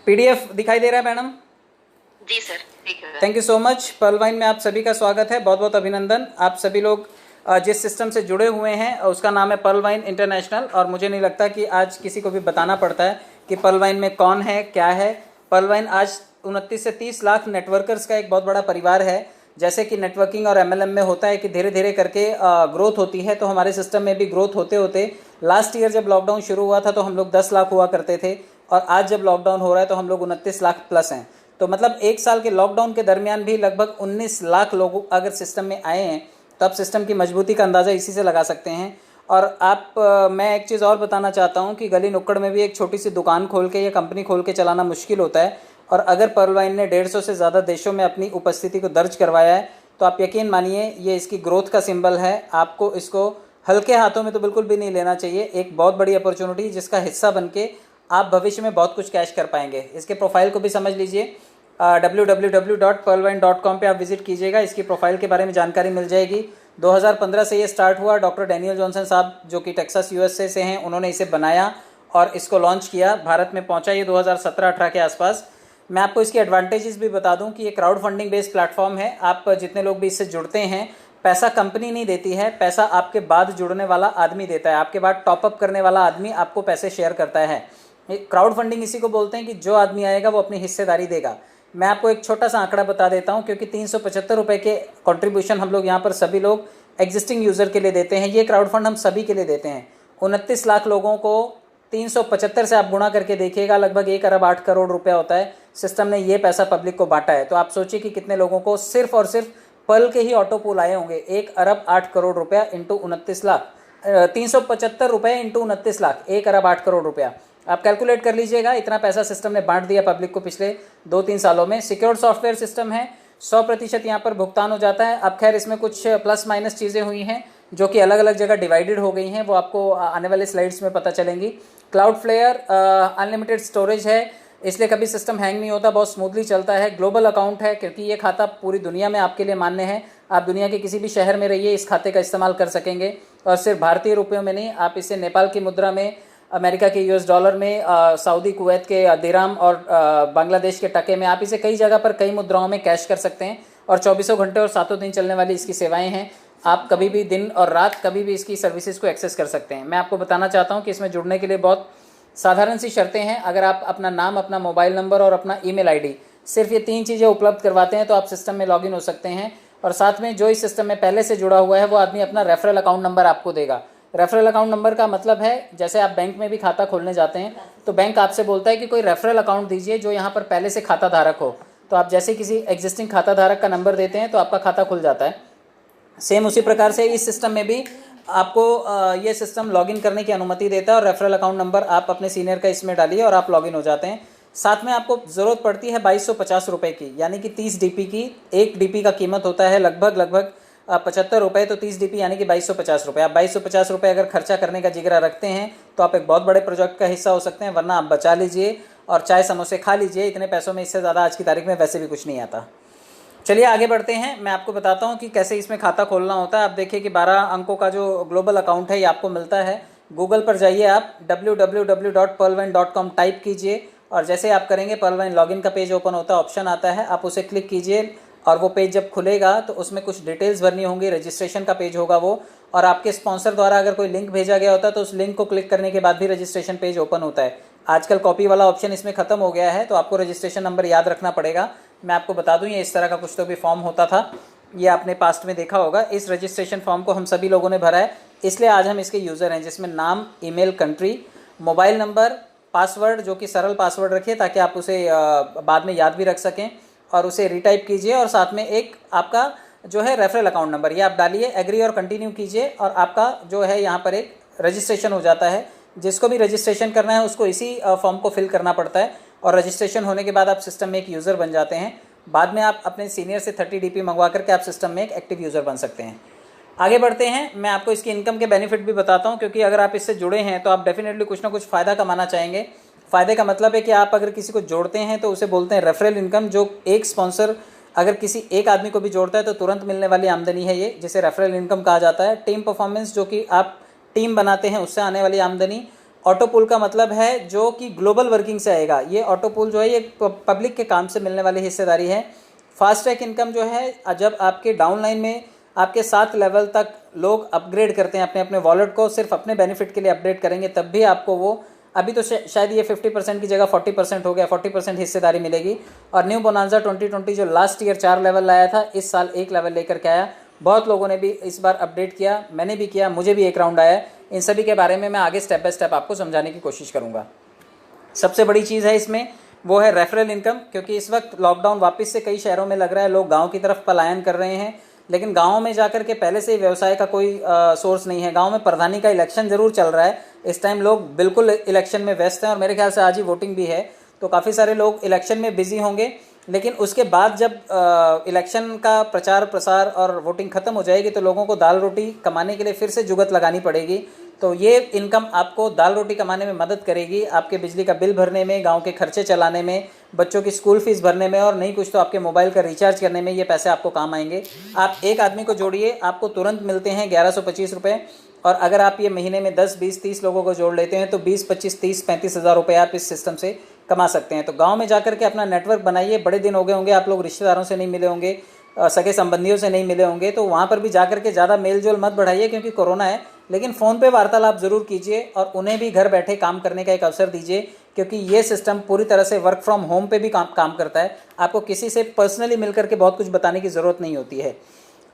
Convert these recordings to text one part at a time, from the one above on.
PDF दिखाई दे रहा है मैडम? जी सर, ठीक है। Thank you so much. पर्लवाइन में आप सभी का स्वागत है, बहुत बहुत अभिनंदन। आप सभी लोग जिस सिस्टम से जुड़े हुए हैं उसका नाम है पर्लवाइन इंटरनेशनल, और मुझे नहीं लगता कि आज किसी को भी बताना पड़ता है कि पर्लवाइन में कौन है, क्या है। पर्लवाइन आज 29 से 30 लाख नेटवर्कर्स का एक बहुत बड़ा परिवार है। जैसे कि नेटवर्किंग और एमएलएम में होता है कि धीरे धीरे करके ग्रोथ होती है, तो हमारे सिस्टम में भी ग्रोथ होते होते लास्ट ईयर जब लॉकडाउन शुरू हुआ था तो हम लोग 10 लाख हुआ करते थे, और आज जब लॉकडाउन हो रहा है तो हम लोग 29 लाख प्लस हैं। तो मतलब एक साल के लॉकडाउन के दरमियान भी लगभग 19 लाख लोग अगर सिस्टम में आए हैं, तो आप सिस्टम की मजबूती का अंदाज़ा इसी से लगा सकते हैं। और मैं एक चीज़ और बताना चाहता हूँ कि गली नुक्कड़ में भी एक छोटी सी दुकान खोल के या कंपनी खोल के चलाना मुश्किल होता है, और अगर पर्लवाइन ने 150 से ज़्यादा देशों में अपनी उपस्थिति को दर्ज करवाया है तो आप यकीन मानिए ये इसकी ग्रोथ का सिंबल है। आपको इसको हल्के हाथों में तो बिल्कुल भी नहीं लेना चाहिए। एक बहुत बड़ी अपॉर्चुनिटी जिसका हिस्सा बन के आप भविष्य में बहुत कुछ कैश कर पाएंगे। इसके प्रोफाइल को भी समझ लीजिए, www.pearlvine.com पे आप विजिट कीजिएगा, इसकी प्रोफाइल के बारे में जानकारी मिल जाएगी। 2015 से ये स्टार्ट हुआ। डॉक्टर डैनियल जॉनसन साहब जो कि टेक्सास यूएसए से हैं, उन्होंने इसे बनाया और इसको लॉन्च किया। भारत में पहुंचा ये 2017-18 के आसपास। मैं आपको इसके एडवांटेजेस भी बता दूं कि ये क्राउड फंडिंग बेस्ड प्लेटफॉर्म है। आप जितने लोग भी इससे जुड़ते हैं, पैसा कंपनी नहीं देती है, पैसा आपके बाद जुड़ने वाला आदमी देता है। आपके बाद टॉपअप करने वाला आदमी आपको पैसे शेयर करता है। क्राउड फंडिंग इसी को बोलते हैं कि जो आदमी आएगा वो अपनी हिस्सेदारी देगा। मैं आपको एक छोटा सा आंकड़ा बता देता हूं, क्योंकि 375 रुपये के कंट्रीब्यूशन हम लोग यहाँ पर सभी लोग एग्जिस्टिंग यूज़र के लिए देते हैं। ये क्राउड फंड हम सभी के लिए देते हैं। 29 लाख लोगों को 375 से आप गुणा करके देखिएगा, लगभग 1 अरब 8 करोड़ रुपया होता है। सिस्टम ने ये पैसा पब्लिक को बांटा है। तो आप सोचिए कि कितने लोगों को सिर्फ और सिर्फ पल के ही ऑटो पोल आए होंगे। 1 अरब 8 करोड़ रुपया इंटू 29 लाख, 375 रुपये इंटू 29 लाख, 1 अरब 8 करोड़ रुपया। आप कैलकुलेट कर लीजिएगा, इतना पैसा सिस्टम ने बांट दिया पब्लिक को पिछले 2-3 सालों में। सिक्योर्ड सॉफ्टवेयर सिस्टम है, 100% यहाँ पर भुगतान हो जाता है। अब खैर इसमें कुछ प्लस माइनस चीज़ें हुई हैं जो कि अलग अलग जगह डिवाइडेड हो गई हैं, वो आपको आने वाले स्लाइड्स में पता चलेंगी। क्लाउडफ्लेयर अनलिमिटेड स्टोरेज है, इसलिए कभी सिस्टम हैंग नहीं होता, बहुत स्मूथली चलता है। ग्लोबल अकाउंट है, क्योंकि ये खाता पूरी दुनिया में आपके लिए मान्य है। आप दुनिया के किसी भी शहर में रहिए, इस खाते का इस्तेमाल कर सकेंगे। और सिर्फ भारतीय रुपयों में नहीं, आप इसे नेपाल की मुद्रा में, अमेरिका के यूएस डॉलर में, सऊदी कुवैत के दिराम और बांग्लादेश के टके में, आप इसे कई जगह पर कई मुद्राओं में कैश कर सकते हैं। और 24 घंटे और 7 दिन चलने वाली इसकी सेवाएं हैं। आप कभी भी दिन और रात कभी भी इसकी सर्विसेज को एक्सेस कर सकते हैं। मैं आपको बताना चाहता हूं कि इसमें जुड़ने के लिए बहुत साधारण सी शर्तें हैं। अगर आप अपना नाम, अपना मोबाइल नंबर और अपना ईमेल आईडी, सिर्फ ये 3 चीज़ें उपलब्ध करवाते हैं तो आप सिस्टम में लॉगिन हो सकते हैं। और साथ में जो इस सिस्टम में पहले से जुड़ा हुआ है वो आदमी अपना रेफरल अकाउंट नंबर आपको देगा। रेफरल अकाउंट नंबर का मतलब है, जैसे आप बैंक में भी खाता खोलने जाते हैं तो बैंक आपसे बोलता है कि कोई रेफरल अकाउंट दीजिए जो यहाँ पर पहले से खाता धारक हो। तो आप जैसे किसी एग्जिस्टिंग खाता धारक का नंबर देते हैं तो आपका खाता खुल जाता है। सेम उसी प्रकार से इस सिस्टम में भी आपको ये सिस्टम लॉगिन करने की अनुमति देता है, और रेफरल अकाउंट नंबर आप अपने सीनियर का इसमें डालिए और आप लॉगिन हो जाते हैं। साथ में आपको ज़रूरत पड़ती है 2250 रुपये की, यानी कि 30 डीपी की। 1 डीपी का कीमत होता है लगभग 75 रुपये, तो 30 डीपी यानी कि 2250 रुपये। आप 2250 रुपये अगर खर्चा करने का जिगरा रखते हैं तो आप एक बहुत बड़े प्रोजेक्ट का हिस्सा हो सकते हैं, वरना आप बचा लीजिए और चाय समोसे खा लीजिए। इतने पैसों में इससे ज़्यादा आज की तारीख में वैसे भी कुछ नहीं आता। चलिए आगे बढ़ते हैं, मैं आपको बताता हूं कि कैसे इसमें खाता खोलना होता है। आप देखिए कि 12 अंकों का जो ग्लोबल अकाउंट है ये आपको मिलता है। गूगल पर जाइए, आप www.pearlvine.com टाइप कीजिए, और जैसे आप करेंगे पर्लवाइन लॉगिन का पेज ओपन होता है, ऑप्शन आता है, आप उसे क्लिक कीजिए। और वो पेज जब खुलेगा तो उसमें कुछ डिटेल्स भरनी होंगी, रजिस्ट्रेशन का पेज होगा वो, और आपके स्पॉन्सर द्वारा अगर कोई लिंक भेजा गया होता है तो उस लिंक को क्लिक करने के बाद भी रजिस्ट्रेशन पेज ओपन होता है। आजकल कॉपी वाला ऑप्शन इसमें खत्म हो गया है, तो आपको रजिस्ट्रेशन नंबर याद रखना पड़ेगा। मैं आपको बता दूं, ये इस तरह का कुछ तो भी फॉर्म होता था, ये आपने पास्ट में देखा होगा। इस रजिस्ट्रेशन फॉर्म को हम सभी लोगों ने भरा है, इसलिए आज हम इसके यूज़र हैं, जिसमें नाम, email, country, mobile number, password, जो कि सरल पासवर्ड रखिए ताकि आप उसे बाद में याद भी रख सकें, और उसे रीटाइप कीजिए। और साथ में एक आपका जो है रेफरल अकाउंट नंबर, ये आप डालिए, एग्री और कंटिन्यू कीजिए, और आपका जो है यहाँ पर एक रजिस्ट्रेशन हो जाता है। जिसको भी रजिस्ट्रेशन करना है उसको इसी फॉर्म को फिल करना पड़ता है, और रजिस्ट्रेशन होने के बाद आप सिस्टम में एक यूज़र बन जाते हैं। बाद में आप अपने सीनियर से 30 डीपी मंगवा करके आप सिस्टम में एक एक्टिव यूज़र बन सकते हैं। आगे बढ़ते हैं, मैं आपको इसकी इनकम के बेनिफिट भी बताता हूं, क्योंकि अगर आप इससे जुड़े हैं तो आप डेफिनेटली कुछ ना कुछ फ़ायदा कमाना चाहेंगे। फ़ायदे का मतलब है कि आप अगर किसी को जोड़ते हैं तो उसे बोलते हैं रेफरल इनकम, जो एक स्पॉन्सर अगर किसी एक आदमी को भी जोड़ता है तो तुरंत मिलने वाली आमदनी है ये, जिसे रेफरल इनकम कहा जाता है। टीम परफॉर्मेंस, जो कि आप टीम बनाते हैं उससे आने वाली आमदनी। ऑटो पूल का मतलब है जो कि ग्लोबल वर्किंग से आएगा। ये ऑटो पूल जो है ये पब्लिक के काम से मिलने वाली हिस्सेदारी है। फास्ट ट्रैक इनकम जो है जब आपके डाउनलाइन में आपके 7 लेवल तक लोग अपग्रेड करते हैं अपने अपने वॉलेट को, सिर्फ अपने बेनिफिट के लिए अपडेट करेंगे, तब भी आपको वो, अभी तो शायद ये 50% की जगह 40% हो गया, 40% हिस्सेदारी मिलेगी। और न्यू बोनांजा 2020 जो लास्ट ईयर 4 लेवल लाया था, इस साल 1 लेवल लेकर के आया। बहुत लोगों ने भी इस बार अपडेट किया, मैंने भी किया, मुझे भी 1 राउंड आया। इन सभी के बारे में मैं आगे स्टेप बाय स्टेप आपको समझाने की कोशिश करूँगा। सबसे बड़ी चीज़ है इसमें वो है रेफरल इनकम, क्योंकि इस वक्त लॉकडाउन वापस से कई शहरों में लग रहा है, लोग गाँव की तरफ पलायन कर रहे हैं, लेकिन गाँव में जाकर के पहले से ही व्यवसाय का कोई सोर्स नहीं है। गाँव में प्रधानी का इलेक्शन जरूर चल रहा है, इस टाइम लोग बिल्कुल इलेक्शन में व्यस्त हैं और मेरे ख्याल से आज ही वोटिंग भी है, तो काफ़ी सारे लोग इलेक्शन में बिजी होंगे। लेकिन उसके बाद जब इलेक्शन का प्रचार प्रसार और वोटिंग खत्म हो जाएगी तो लोगों को दाल रोटी कमाने के लिए फिर से जुगत लगानी पड़ेगी। तो ये इनकम आपको दाल रोटी कमाने में मदद करेगी, आपके बिजली का बिल भरने में, गांव के खर्चे चलाने में, बच्चों की स्कूल फीस भरने में, और नहीं कुछ तो आपके मोबाइल का रिचार्ज करने में ये पैसे आपको काम आएंगे। आप एक आदमी को जोड़िए, आपको तुरंत मिलते हैं 1125 रुपये, और अगर आप ये महीने में 10, 20, 30 लोगों को जोड़ लेते हैं तो 20, 25, 30, 35 हज़ार रुपये आप इस सिस्टम से कमा सकते हैं। तो गांव में जाकर के अपना नेटवर्क बनाइए। बड़े दिन हो गए होंगे, आप लोग रिश्तेदारों से नहीं मिले होंगे, सगे संबंधियों से नहीं मिले होंगे, तो वहाँ पर भी जाकर के ज़्यादा मेल जोल मत बढ़ाइए क्योंकि कोरोना है, लेकिन फ़ोन पे वार्तालाप ज़रूर कीजिए और उन्हें भी घर बैठे काम करने का एक अवसर दीजिए, क्योंकि ये सिस्टम पूरी तरह से वर्क फ्रॉम होम पे भी काम करता है। आपको किसी से पर्सनली मिल करके बहुत कुछ बताने की ज़रूरत नहीं होती है।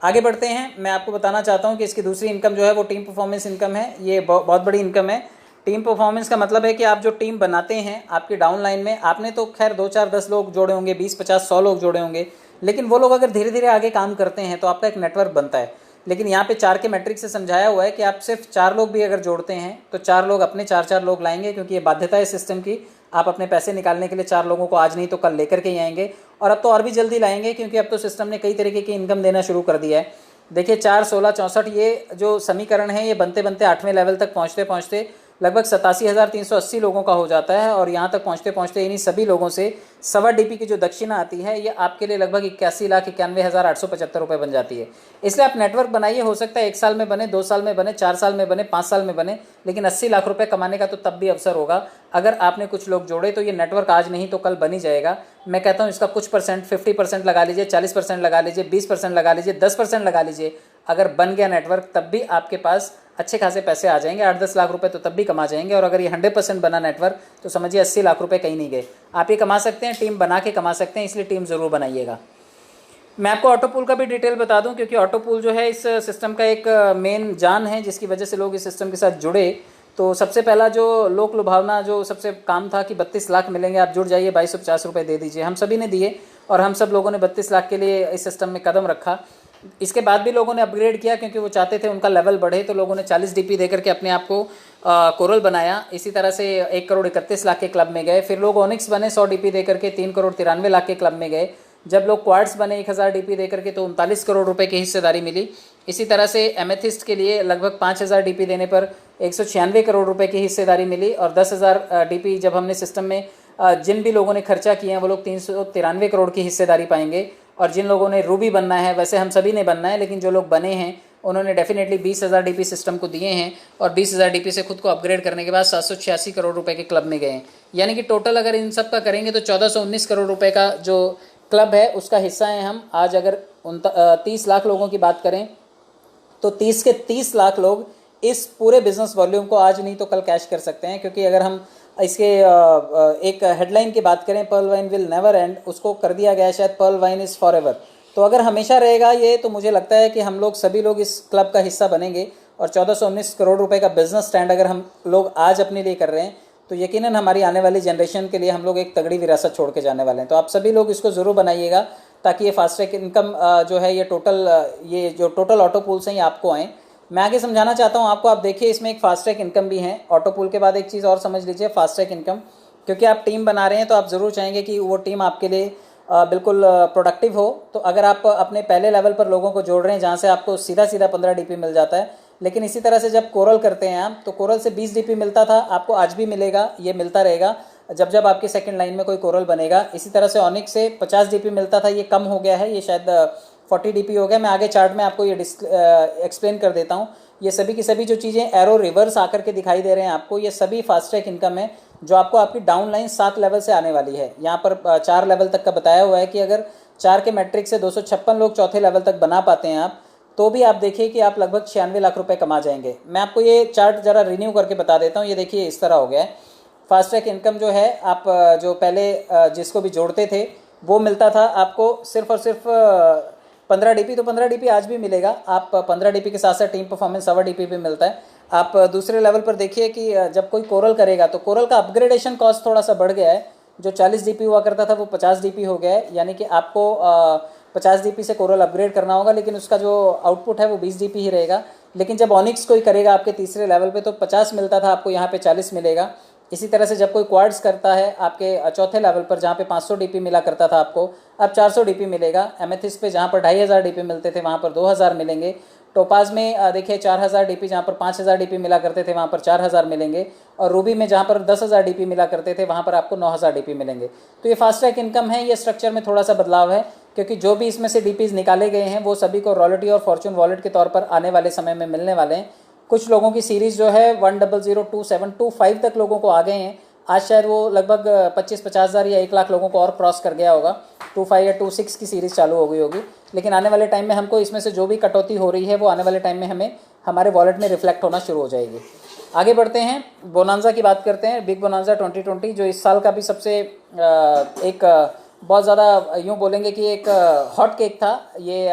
आगे बढ़ते हैं। मैं आपको बताना चाहता हूँ कि इसकी दूसरी इनकम जो है वो टीम परफॉर्मेंस इनकम है। ये बहुत बड़ी इनकम है। टीम परफॉर्मेंस का मतलब है कि आप जो टीम बनाते हैं आपके डाउन लाइन में, आपने तो खैर 2, 4, 10 लोग जोड़े होंगे, 20, 50, 100 लोग जोड़े होंगे, लेकिन वो लोग अगर धीरे धीरे आगे काम करते हैं तो आपका एक नेटवर्क बनता है। लेकिन यहाँ पे 4 के मैट्रिक से समझाया हुआ है कि आप सिर्फ 4 लोग भी अगर जोड़ते हैं तो 4 लोग अपने 4-4 लोग लाएंगे, क्योंकि ये बाध्यता है सिस्टम की। आप अपने पैसे निकालने के लिए 4 लोगों को आज नहीं तो कल लेकर के ही आएंगे, और अब तो और भी जल्दी लाएंगे क्योंकि अब तो सिस्टम ने कई तरीके की इनकम देना शुरू कर दिया है। देखिए 4, 16, 64 ये जो समीकरण है ये बनते बनते 8वें लेवल तक पहुँचते पहुँचते लगभग 87,380 लोगों का हो जाता है, और यहाँ तक पहुँचते पहुँचते इन्हीं सभी लोगों से 1.25 DP की जो दक्षिणा आती है ये आपके लिए लगभग 81,91,875 रुपये बन जाती है। इसलिए आप नेटवर्क बनाइए। हो सकता है 1 साल में बने, 2 साल में बने, 4 साल में बने, 5 साल में बने, लेकिन 80 लाख रुपये कमाने का तो तब भी अवसर होगा अगर आपने कुछ लोग जोड़े। तो ये नेटवर्क आज नहीं तो कल बन ही जाएगा। मैं कहता हूँ इसका कुछ परसेंट 50% लगा लीजिए, 40% लगा लीजिए, 20% लगा लीजिए, 10% लगा लीजिए। अगर बन गया नेटवर्क तब भी आपके पास अच्छे खासे पैसे आ जाएंगे, 8-10 लाख रुपए तो तब भी कमा जाएंगे। और अगर ये 100% बना नेटवर्क तो समझिए 80 लाख रुपए कहीं नहीं गए। आप ये कमा सकते हैं, टीम बना के कमा सकते हैं, इसलिए टीम ज़रूर बनाइएगा। मैं आपको ऑटो पूल का भी डिटेल बता दूं, क्योंकि ऑटो पूल जो है इस सिस्टम का एक मेन जान है जिसकी वजह से लोग इस सिस्टम के साथ जुड़े। तो सबसे पहला जो लोक लुभावना जो सबसे काम था कि 32 लाख मिलेंगे, आप जुड़ जाइए, 2250 रुपये दे दीजिए। हम सभी ने दिए और हम सब लोगों ने 32 लाख के लिए इस सिस्टम में कदम रखा। इसके बाद भी लोगों ने अपग्रेड किया क्योंकि वो चाहते थे उनका लेवल बढ़े, तो लोगों ने 40 DP देकर के अपने आप को कोरल बनाया। इसी तरह से 1,31,00,000 के क्लब में गए। फिर लोग ओनिक्स बने 100 DP देकर के 3,93,00,000 के क्लब में गए। जब लोग क्वार्ट्स बने 1000 DP देकर के तो 39 करोड़ रुपए की हिस्सेदारी मिली। इसी तरह से एमेथिस्ट के लिए लगभग 5000 DP देने पर 196 करोड़ रुपए की हिस्सेदारी मिली। और 10,000 DP जब हमने सिस्टम में जिन भी लोगों ने खर्चा किए हैं वो लोग 393 करोड़ की हिस्सेदारी पाएंगे। और जिन लोगों ने रूबी बनना है, वैसे हम सभी ने बनना है, लेकिन जो लोग बने हैं उन्होंने डेफिनेटली 20,000 DP सिस्टम को दिए हैं और 20,000 DP से खुद को अपग्रेड करने के बाद 786 करोड़ रुपए के क्लब में गए हैं। यानी कि टोटल अगर इन सब का करेंगे तो 1419 करोड़ रुपए का जो क्लब है उसका हिस्सा है हम। आज अगर 30 लाख लोगों की बात करें तो 30 के 30 लाख लोग इस पूरे बिजनेस वॉल्यूम को आज नहीं तो कल कैश कर सकते हैं। क्योंकि अगर हम इसके एक हेडलाइन की बात करें, pearl wine will never end, उसको कर दिया गया शायद pearl wine is forever. तो अगर हमेशा रहेगा ये, तो मुझे लगता है कि हम लोग सभी लोग इस क्लब का हिस्सा बनेंगे। और 1419 करोड़ रुपए का बिजनेस स्टैंड अगर हम लोग आज अपने लिए कर रहे हैं तो यकीनन हमारी आने वाली जनरेशन के लिए हम लोग एक तगड़ी विरासत छोड़ के जाने वाले हैं। तो आप सभी लोग इसको ज़रूर बनाइएगा ताकि ये फास्ट ट्रैक इनकम जो है ये जो टोटल ऑटो पूल्स हैं ये आपको आएँ। मैं आगे समझाना चाहता हूँ आपको। आप देखिए इसमें एक फास्ट ट्रैक इनकम भी है। ऑटो पूल के बाद एक चीज़ और समझ लीजिए, फास्ट ट्रैक इनकम। क्योंकि आप टीम बना रहे हैं तो आप ज़रूर चाहेंगे कि वो टीम आपके लिए बिल्कुल प्रोडक्टिव हो। तो अगर आप अपने पहले लेवल पर लोगों को जोड़ रहे हैं जहाँ से आपको सीधा 15 DP मिल जाता है, लेकिन इसी तरह से जब कोरल करते हैं आप, तो कोरल से 20 DP मिलता था, आपको आज भी मिलेगा, ये मिलता रहेगा जब जब आपकी सेकंड लाइन में कोई कोरल बनेगा। इसी तरह से ऑनिक्स से 50 DP मिलता था, ये कम हो गया है, ये शायद 40 DP हो गया। मैं आगे चार्ट में आपको ये एक्सप्लेन कर देता हूँ ये सभी की सभी जो चीज़ें एरो रिवर्स आकर के दिखाई दे रहे हैं आपको, ये सभी फास्ट ट्रैक इनकम है जो आपको आपकी डाउन लाइन 7 लेवल से आने वाली है। यहाँ पर 4 लेवल तक का बताया हुआ है कि अगर 4 के मैट्रिक से 256 लोग चौथे लेवल तक बना पाते हैं आप, तो भी आप देखिए कि आप लगभग 96 लाख रुपए कमा जाएंगे। मैं आपको ये चार्ट ज़रा रिन्यू करके बता देता हूँ। ये देखिए इस तरह हो गया है। फास्ट ट्रैक इनकम जो है, आप जो पहले जिसको भी जोड़ते थे वो मिलता था आपको सिर्फ और सिर्फ 15 डीपी। तो 15 डीपी आज भी मिलेगा। आप 15 डीपी के साथ साथ टीम परफॉर्मेंस 1.25 डीपी भी मिलता है। आप दूसरे लेवल पर देखिए कि जब कोई कोरल करेगा तो कोरल का अपग्रेडेशन कॉस्ट थोड़ा सा बढ़ गया है। जो 40 डीपी हुआ करता था वो 50 डीपी हो गया है, यानी कि आपको 50 डीपी से कोरल अपग्रेड करना होगा, लेकिन उसका जो आउटपुट है वो 20 डीपी ही रहेगा। लेकिन जब ऑनिक्स कोई करेगा आपके तीसरे लेवल पे तो 50 मिलता था, आपको यहाँ पे 40 मिलेगा। इसी तरह से जब कोई क्वार्ट्स करता है आपके चौथे लेवल पर, जहाँ पे 500 डीपी मिला करता था आपको, अब 400 डीपी मिलेगा। एमेथिस्ट पे जहाँ पर 2500 डीपी मिलते थे वहाँ पर 2000 मिलेंगे। टोपाज में देखिए 4000 डीपी, जहाँ पर 5000 डीपी मिला करते थे वहाँ पर 4000 मिलेंगे। और रूबी में जहाँ पर 10,000 डीपी मिला करते थे वहाँ पर आपको 9000 डीपी मिलेंगे। तो ये फास्ट ट्रैक इनकम है। ये स्ट्रक्चर में थोड़ा सा बदलाव है, क्योंकि जो भी इसमें से डीपीज निकाले गए हैं वो सभी को रॉयल्टी और फॉर्चून वॉलेट के तौर पर आने वाले समय में मिलने वाले हैं। कुछ लोगों की सीरीज़ जो है 1002725 तक लोगों को आ गए हैं। आज शायद वो लगभग 25-50 हज़ार या 1 लाख लोगों को और क्रॉस कर गया होगा। 25 या 26 की सीरीज़ चालू हो गई होगी। लेकिन आने वाले टाइम में हमको इसमें से जो भी कटौती हो रही है वो आने वाले टाइम में हमें हमारे वॉलेट में रिफ्लेक्ट होना शुरू हो जाएगी। आगे बढ़ते हैं, बोनांजा की बात करते हैं। बिग बोनांजा 2020 जो इस साल का भी सबसे एक बहुत ज़्यादा यूँ बोलेंगे कि एक हॉट केक था। ये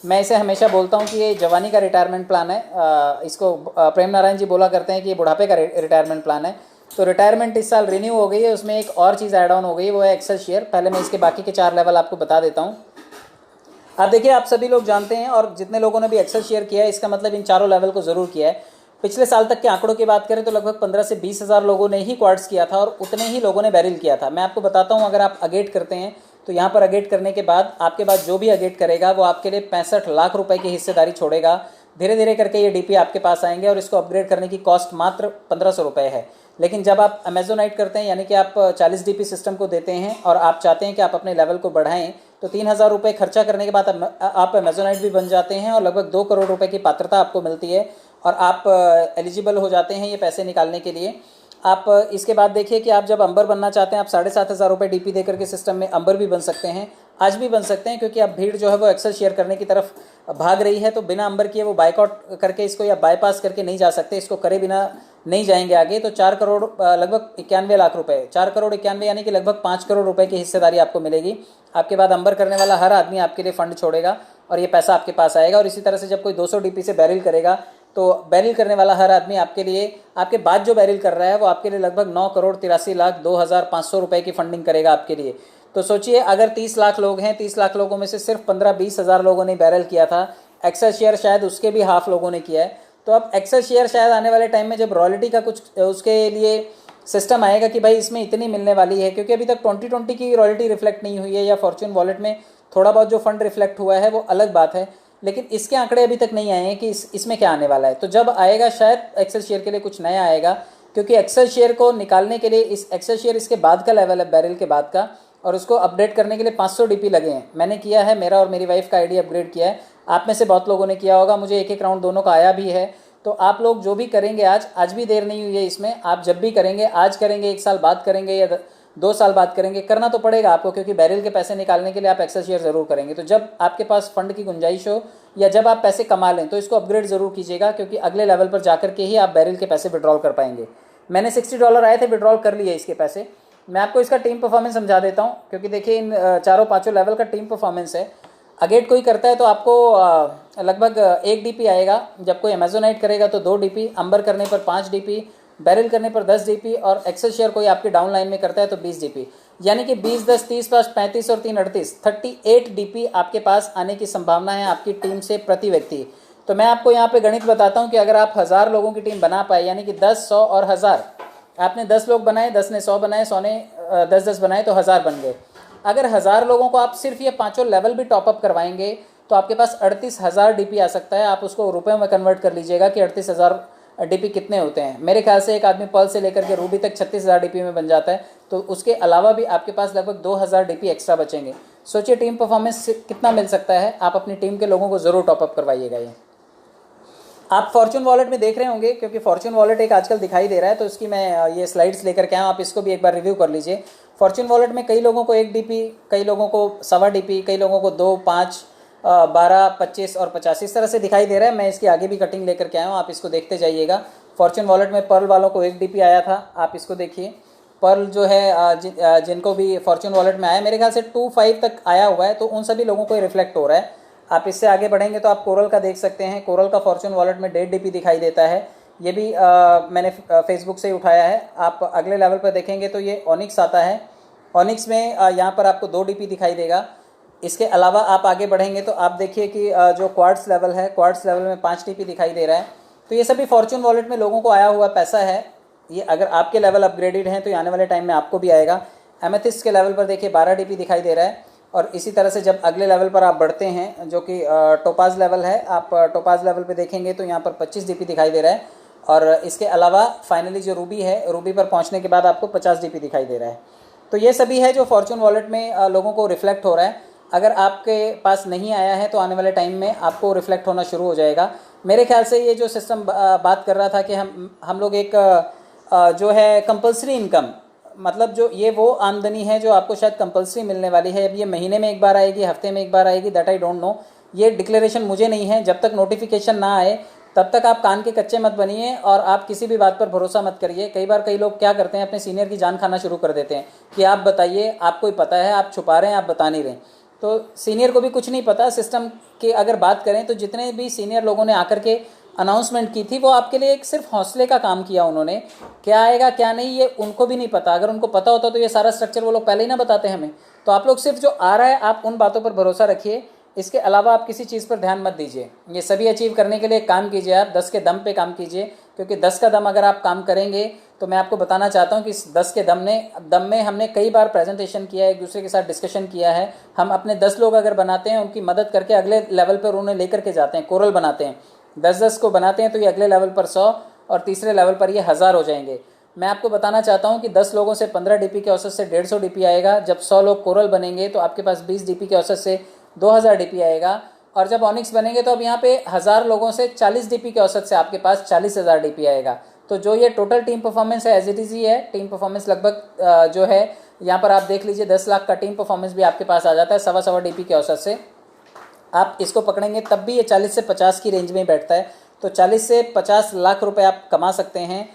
मैं इसे हमेशा बोलता हूँ कि ये जवानी का रिटायरमेंट प्लान है। इसको प्रेम नारायण जी बोला करते हैं कि ये बुढ़ापे का रिटायरमेंट प्लान है। तो रिटायरमेंट इस साल रिन्यू हो गई है, उसमें एक और चीज़ ऐड ऑन हो गई है, वो है एक्सेल शेयर। पहले मैं इसके बाकी के 4 लेवल आपको बता देता हूँ। आप देखिए, आप सभी लोग जानते हैं और जितने लोगों ने भी एक्सेल शेयर किया है इसका मतलब इन चारों लेवल को ज़रूर किया है। पिछले साल तक के आंकड़ों की बात करें तो लगभग 15 से 20 हज़ार लोगों ने ही क्वार्ट्स किया था और उतने ही लोगों ने बैरिल किया था। मैं आपको बताता हूँ, अगर आप अगेट करते हैं तो यहाँ पर अगेट करने के बाद आपके बाद जो भी अगेट करेगा वो आपके लिए 65 लाख रुपए की हिस्सेदारी छोड़ेगा। धीरे धीरे करके ये डीपी आपके पास आएंगे और इसको अपग्रेड करने की कॉस्ट मात्र 1500 रुपये है। लेकिन जब आप अमेजोनाइट करते हैं, यानी कि आप 40 डीपी सिस्टम को देते हैं और आप चाहते हैं कि आप अपने लेवल को बढ़ाएं, तो 3000 रुपये खर्चा करने के बाद आप अमेजोनाइट भी बन जाते हैं और लगभग 2 करोड़ रुपए की पात्रता आपको मिलती है और आप एलिजिबल हो जाते हैं ये पैसे निकालने के लिए। आप इसके बाद देखिए कि आप जब अंबर बनना चाहते हैं, आप 7500 रुपये डीपी दे करके सिस्टम में अंबर भी बन सकते हैं। आज भी बन सकते हैं, क्योंकि अब भीड़ जो है वो एक्सेल शेयर करने की तरफ भाग रही है। तो बिना अंबर किए वो बाइकआउट करके इसको या बाईपास करके नहीं जा सकते, इसको करे बिना नहीं जाएंगे आगे। तो 4 करोड़ लगभग 91 लाख रुपए, 4 करोड़ 91 यानी कि लगभग 5 करोड़ रुपए की हिस्सेदारी आपको मिलेगी। आपके बाद अंबर करने वाला हर आदमी आपके लिए फंड छोड़ेगा और ये पैसा आपके पास आएगा। और इसी तरह से जब कोई 200 डीपी से बैरिल करेगा तो बैरिल करने वाला हर आदमी आपके लिए, आपके बाद जो बैरिल कर रहा है वो आपके लिए लगभग 9 करोड़ 83 लाख 2500 रुपए की फंडिंग करेगा आपके लिए। तो सोचिए, अगर 30 लाख लोग हैं, 30 लाख लोगों में से सिर्फ 15-20 हज़ार लोगों ने बैरल किया था। एक्सेल शेयर शायद उसके भी हाफ लोगों ने किया है। तो अब एक्सेल शेयर शायद आने वाले टाइम में जब रॉयल्टी का कुछ उसके लिए सिस्टम आएगा कि भाई इसमें इतनी मिलने वाली है, क्योंकि अभी तक 2020 की रॉयल्टी रिफ्लेक्ट नहीं हुई है, या फॉर्चून वॉलेट में थोड़ा बहुत जो फंड रिफ्लेक्ट हुआ है वो अलग बात है, लेकिन इसके आंकड़े अभी तक नहीं आए हैं कि इसमें क्या आने वाला है। तो जब आएगा शायद एक्सेल शेयर के लिए कुछ नया आएगा, क्योंकि एक्सेल शेयर को निकालने के लिए इस एक्सेल शेयर इसके बाद का लेवल है, बैरल के बाद का, और उसको अपडेट करने के लिए 500 डीपी लगे हैं। मैंने किया है, मेरा और मेरी वाइफ का आईडी अपग्रेड किया है। आप में से बहुत लोगों ने किया होगा, मुझे एक राउंड दोनों का आया भी है। तो आप लोग जो भी करेंगे, आज भी देर नहीं हुई है इसमें, आप जब भी करेंगे, आज करेंगे, 1 साल बाद करेंगे या 2 साल बाद करेंगे, करना तो पड़ेगा आपको, क्योंकि बैरल के पैसे निकालने के लिए आप एक्सेल शेयर ज़रूर करेंगे। तो जब आपके पास फंड की गुंजाइश हो या जब आप पैसे कमा लें तो इसको अपग्रेड ज़रूर कीजिएगा, क्योंकि अगले लेवल पर जाकर के ही आप बैरल के पैसे विड्रॉल कर पाएंगे। मैंने $60 आए थे, विड्रॉल कर लिए इसके पैसे। मैं आपको इसका टीम परफॉर्मेंस समझा देता हूँ, क्योंकि देखिए इन 4-5 लेवल का टीम परफॉर्मेंस है। अगेट कोई करता है तो आपको लगभग 1 डीपी आएगा, जब कोई अमेजोनाइट करेगा तो 2 डीपी, अंबर करने पर 5 डीपी, बैरल करने पर 10 डीपी, और एक्सेल शेयर कोई आपकी डाउन लाइन में करता है तो 20 डीपी, यानी कि 20, 10, 30, 35 और 3, 38 डीपी आपके पास आने की संभावना है आपकी टीम से प्रति व्यक्ति। तो मैं आपको यहाँ पे गणित बताता हूँ कि अगर आप 1000 लोगों की टीम बना पाए, यानी कि 10, 100 और 1000, आपने 10 लोग बनाए, 10 ने 100 बनाए, 100 ने 10-10 बनाए, तो 1000 बन गए। अगर 1000 लोगों को आप सिर्फ ये 5 लेवल भी टॉपअप करवाएंगे तो आपके पास 38,000 डीपी आ सकता है। आप उसको रुपए में कन्वर्ट कर लीजिएगा कि 38,000 डीपी कितने होते हैं। मेरे ख्याल से एक आदमी पर्ल से लेकर के रूबी तक 36,000 डीपी में बन जाता है। तो उसके अलावा भी आपके पास लगभग 2000 डीपी एक्स्ट्रा बचेंगे। सोचिए टीम परफॉर्मेंस कितना मिल सकता है। आप अपनी टीम के लोगों को ज़रूर टॉपअप करवाइएगा ये। आप फॉर्चून वॉलेट में देख रहे होंगे, क्योंकि फॉर्चून वॉलेट एक आजकल दिखाई दे रहा है, तो उसकी मैं ये स्लाइड्स लेकर के आया हूँ, आप इसको भी एक बार रिव्यू कर लीजिए। फॉर्चून वॉलेट में कई लोगों को 1 DP, कई लोगों को 1.25 DP, कई लोगों को 2, 5, 12, 25 और 50 इस तरह से दिखाई दे रहा है। मैं इसकी आगे भी कटिंग लेकर के आया हूँ, आप इसको देखते जाइएगा। फॉर्चून वॉलेट में पर्ल वालों को 1 DP आया था, आप इसको देखिए। पर्ल जो है जिनको भी फॉर्चून वॉलेट में आया, मेरे ख्याल से 2.5 तक आया हुआ है, तो उन सभी लोगों को रिफ्लेक्ट हो रहा है। आप इससे आगे बढ़ेंगे तो आप कोरल का देख सकते हैं। कोरल का फॉर्चून वॉलेट में 1.5 DP दिखाई देता है, ये भी मैंने फेसबुक से ही उठाया है। आप अगले लेवल पर देखेंगे तो ये ऑनिक्स आता है। ऑनिक्स में यहाँ पर आपको 2 DP दिखाई देगा। इसके अलावा आप आगे बढ़ेंगे तो आप देखिए कि जो क्वार्ट्स लेवल है, क्वार्ट्स लेवल में 5 DP दिखाई दे रहा है। तो ये सभी फॉर्चून वॉलेट में लोगों को आया हुआ पैसा है। ये अगर आपके लेवल अपग्रेडेड हैं तो आने वाले टाइम में आपको भी आएगा। एमेथिस्ट के लेवल पर देखिए 12 DP दिखाई दे रहा है। और इसी तरह से जब अगले लेवल पर आप बढ़ते हैं, जो कि टोपाज लेवल है, आप टोपाज लेवल पे देखेंगे तो यहाँ पर 25 DP दिखाई दे रहा है। और इसके अलावा फाइनली जो रूबी है, रूबी पर पहुँचने के बाद आपको 50 DP दिखाई दे रहा है। तो ये सभी है जो फॉर्चून वॉलेट में लोगों को रिफ्लेक्ट हो रहा है। अगर आपके पास नहीं आया है तो आने वाले टाइम में आपको रिफ्लेक्ट होना शुरू हो जाएगा। मेरे ख्याल से ये जो सिस्टम बात कर रहा था कि हम लोग एक जो है कंपल्सरी इनकम, मतलब जो ये वो आमदनी है जो आपको शायद कंपल्सरी मिलने वाली है। अब ये महीने में एक बार आएगी, हफ्ते में एक बार आएगी, दैट आई डोंट नो। ये डिक्लेरेशन मुझे नहीं है। जब तक नोटिफिकेशन ना आए तब तक आप कान के कच्चे मत बनिए और आप किसी भी बात पर भरोसा मत करिए। कई बार कई लोग क्या करते हैं, अपने सीनियर की जान खाना शुरू कर देते हैं कि आप बताइए, आपको ही पता है, आप छुपा रहे हैं, आप बता नहीं रहे। तो सीनियर को भी कुछ नहीं पता। सिस्टम की अगर बात करें तो जितने भी सीनियर लोगों ने आकर के अनाउंसमेंट की थी, वो आपके लिए एक सिर्फ हौसले का काम किया उन्होंने। क्या आएगा क्या नहीं ये उनको भी नहीं पता। अगर उनको पता होता तो ये सारा स्ट्रक्चर वो लोग पहले ही ना बताते हमें। तो आप लोग सिर्फ जो आ रहा है आप उन बातों पर भरोसा रखिए, इसके अलावा आप किसी चीज़ पर ध्यान मत दीजिए। ये सभी अचीव करने के लिए काम कीजिए, आप 10 के दम पे काम कीजिए, क्योंकि 10 का दम अगर आप काम करेंगे तो मैं आपको बताना चाहता हूं कि इस 10 के दम में हमने कई बार प्रेजेंटेशन किया है, एक दूसरे के साथ डिस्कशन किया है। हम अपने 10 लोग अगर बनाते हैं, उनकी मदद करके अगले लेवल पर उन्हें लेकर के जाते हैं। कोरल बनाते हैं, 10-10 को बनाते हैं तो ये अगले लेवल पर 100 और तीसरे लेवल पर ये 1000 हो जाएंगे। मैं आपको बताना चाहता हूं कि 10 लोगों से 15 DP के औसत से 150 DP आएगा। जब 100 लोग कोरल बनेंगे तो आपके पास 20 DP के औसत से 2000 DP आएगा। और जब ऑनिक्स बनेंगे तो अब यहाँ पे 1000 लोगों से 40 DP के औसत से आपके पास 40,000 DP आएगा। तो जो ये टोटल टीम परफॉर्मेंस है एज इट इज़ ही है। टीम परफॉर्मेंस लगभग जो है यहाँ पर आप देख लीजिए 10 लाख का टीम परफॉर्मेंस भी आपके पास आ जाता है 1.25 DP के औसत से। आप इसको पकड़ेंगे तब भी ये 40 से 50 की रेंज में बैठता है। तो 40 से 50 लाख रुपए आप कमा सकते हैं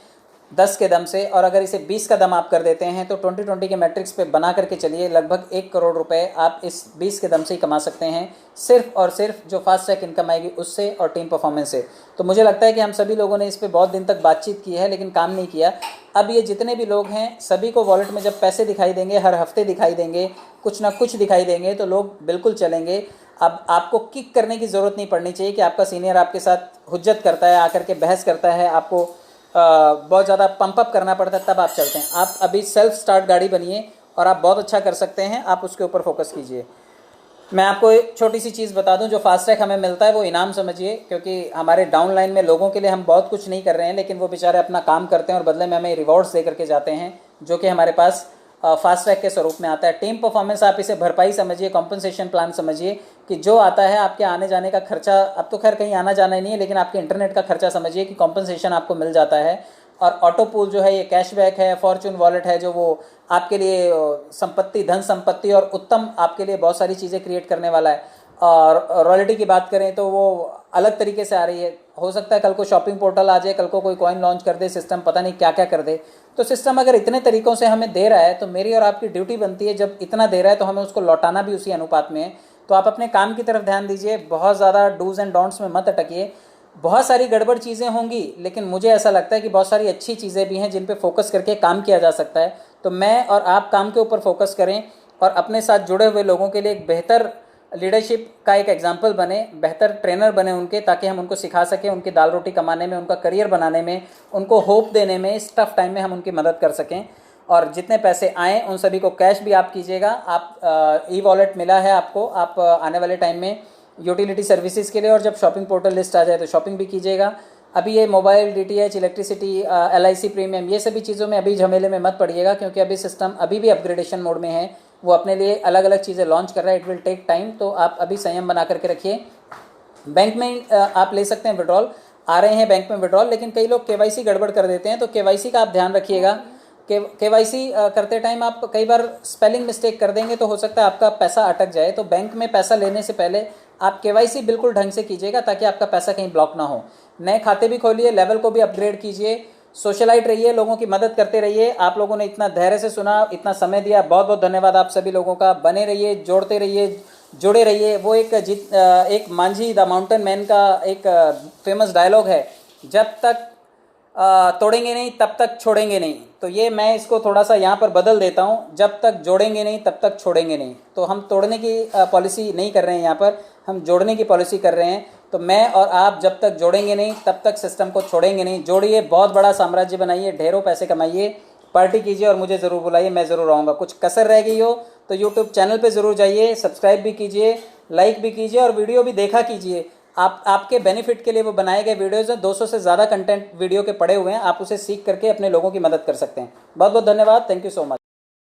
10 के दम से। और अगर इसे 20 का दम आप कर देते हैं तो 2020 के मैट्रिक्स पे बना करके चलिए, लगभग 1 करोड़ रुपए आप इस 20 के दम से ही कमा सकते हैं, सिर्फ और सिर्फ जो फास्ट ट्रैक इनकम आएगी उससे और टीम परफॉर्मेंस से। तो मुझे लगता है कि हम सभी लोगों ने इस पर बहुत दिन तक बातचीत की है लेकिन काम नहीं किया। अब ये जितने भी लोग हैं सभी को वॉलेट में जब पैसे दिखाई देंगे, हर हफ्ते दिखाई देंगे, कुछ ना कुछ दिखाई देंगे, तो लोग बिल्कुल चलेंगे। अब आपको किक करने की ज़रूरत नहीं पड़नी चाहिए कि आपका सीनियर आपके साथ हुज्जत करता है, आकर के बहस करता है, आपको बहुत ज़्यादा पंप अप करना पड़ता है तब आप चलते हैं। आप अभी सेल्फ स्टार्ट गाड़ी बनिए और आप बहुत अच्छा कर सकते हैं, आप उसके ऊपर फोकस कीजिए। मैं आपको एक छोटी सी चीज़ बता दूं, जो फास्ट ट्रैक हमें मिलता है वो इनाम समझिए, क्योंकि हमारे डाउन लाइन में लोगों के लिए हम बहुत कुछ नहीं कर रहे हैं, लेकिन वो बेचारे अपना काम करते हैं और बदले में हमें रिवॉर्ड्स दे करके जाते हैं, जो कि हमारे पास फास्ट ट्रैक के स्वरूप में आता है। टीम परफॉर्मेंस आप इसे भरपाई समझिए, कॉम्पनसेशन प्लान समझिए कि जो आता है आपके आने जाने का खर्चा, अब तो खैर कहीं आना जाना ही नहीं है, लेकिन आपके इंटरनेट का खर्चा समझिए कि कॉम्पनसेशन आपको मिल जाता है। और ऑटो पूल जो है ये कैशबैक है, फॉर्चून वॉलेट है जो वो आपके लिए संपत्ति, धन संपत्ति और उत्तम आपके लिए बहुत सारी चीज़ें क्रिएट करने वाला है। और रॉयल्टी की बात करें तो वो अलग तरीके से आ रही है। हो सकता है कल को शॉपिंग पोर्टल आ जाए, कल को कोई कॉइन लॉन्च कर दे, सिस्टम पता नहीं क्या क्या कर दे। तो सिस्टम अगर इतने तरीक़ों से हमें दे रहा है तो मेरी और आपकी ड्यूटी बनती है, जब इतना दे रहा है तो हमें उसको लौटाना भी उसी अनुपात में है। तो आप अपने काम की तरफ ध्यान दीजिए, बहुत ज़्यादा डूज एंड डोंट्स में मत अटकिए। बहुत सारी गड़बड़ चीज़ें होंगी, लेकिन मुझे ऐसा लगता है कि बहुत सारी अच्छी चीज़ें भी हैं जिन पे फोकस करके काम किया जा सकता है। तो मैं और आप काम के ऊपर फोकस करें और अपने साथ जुड़े हुए लोगों के लिए एक बेहतर लीडरशिप का एक एग्जाम्पल बने, बेहतर ट्रेनर बने उनके, ताकि हम उनको सिखा सकें, उनकी दाल रोटी कमाने में, उनका करियर बनाने में, उनको होप देने में, इस टफ टाइम में हम उनकी मदद कर सकें। और जितने पैसे आएँ उन सभी को कैश भी आप कीजिएगा। आप ई वॉलेट मिला है आपको, आप आने वाले टाइम में यूटिलिटी सर्विसेज के लिए, और जब शॉपिंग पोर्टल लिस्ट आ जाए तो शॉपिंग भी कीजिएगा। अभी ये mobile, DTH, electricity, LIC premium, ये सभी चीज़ों में अभी झमेले में मत पड़िएगा, क्योंकि अभी सिस्टम अभी भी अपग्रेडेशन मोड में है। वो अपने लिए अलग अलग चीज़ें लॉन्च कर रहा है, इट विल टेक टाइम। तो आप अभी संयम बना करके रखिए। बैंक में आप ले सकते हैं विड्रॉल, आ रहे हैं बैंक में विड्रॉल, लेकिन कई लोग केवाईसी गड़बड़ कर देते हैं। तो केवाईसी का आप ध्यान रखिएगा। केवाईसी करते टाइम आप कई बार स्पेलिंग मिस्टेक कर देंगे तो हो सकता है आपका पैसा अटक जाए। तो बैंक में पैसा लेने से पहले आप केवाईसी बिल्कुल ढंग से कीजिएगा ताकि आपका पैसा कहीं ब्लॉक ना हो। नए खाते भी खोलिए, लेवल को भी अपग्रेड कीजिए, सोशलाइट रहिए, लोगों की मदद करते रहिए। आप लोगों ने इतना धैर्य से सुना, इतना समय दिया, बहुत बहुत धन्यवाद आप सभी लोगों का। बने रहिए, जोड़ते रहिए, जुड़े रहिए। वो एक मांझी द माउंटेन मैन का एक फेमस डायलॉग है, जब तक तोड़ेंगे नहीं तब तक छोड़ेंगे नहीं। तो ये मैं इसको थोड़ा सा यहाँ पर बदल देता हूँ, जब तक जोड़ेंगे नहीं तब तक छोड़ेंगे नहीं। तो हम तोड़ने की पॉलिसी नहीं कर रहे हैं, यहाँ पर हम जोड़ने की पॉलिसी कर रहे हैं। तो मैं और आप जब तक जोड़ेंगे नहीं तब तक सिस्टम को छोड़ेंगे नहीं। जोड़िए, बहुत बड़ा साम्राज्य बनाइए, ढेरों पैसे कमाइए, पार्टी कीजिए और मुझे ज़रूर बुलाइए, मैं ज़रूर आऊँगा। कुछ कसर रह गई हो तो यूट्यूब चैनल पे ज़रूर जाइए, सब्सक्राइब भी कीजिए, लाइक भी कीजिए और वीडियो भी देखा कीजिए। आपके बेनिफिट के लिए वो बनाए गए वीडियोज़ हैं, 200 से ज़्यादा कंटेंट वीडियो के पड़े हुए हैं, आप उसे सीख करके अपने लोगों की मदद कर सकते हैं। बहुत बहुत धन्यवाद, थैंक यू सो मच।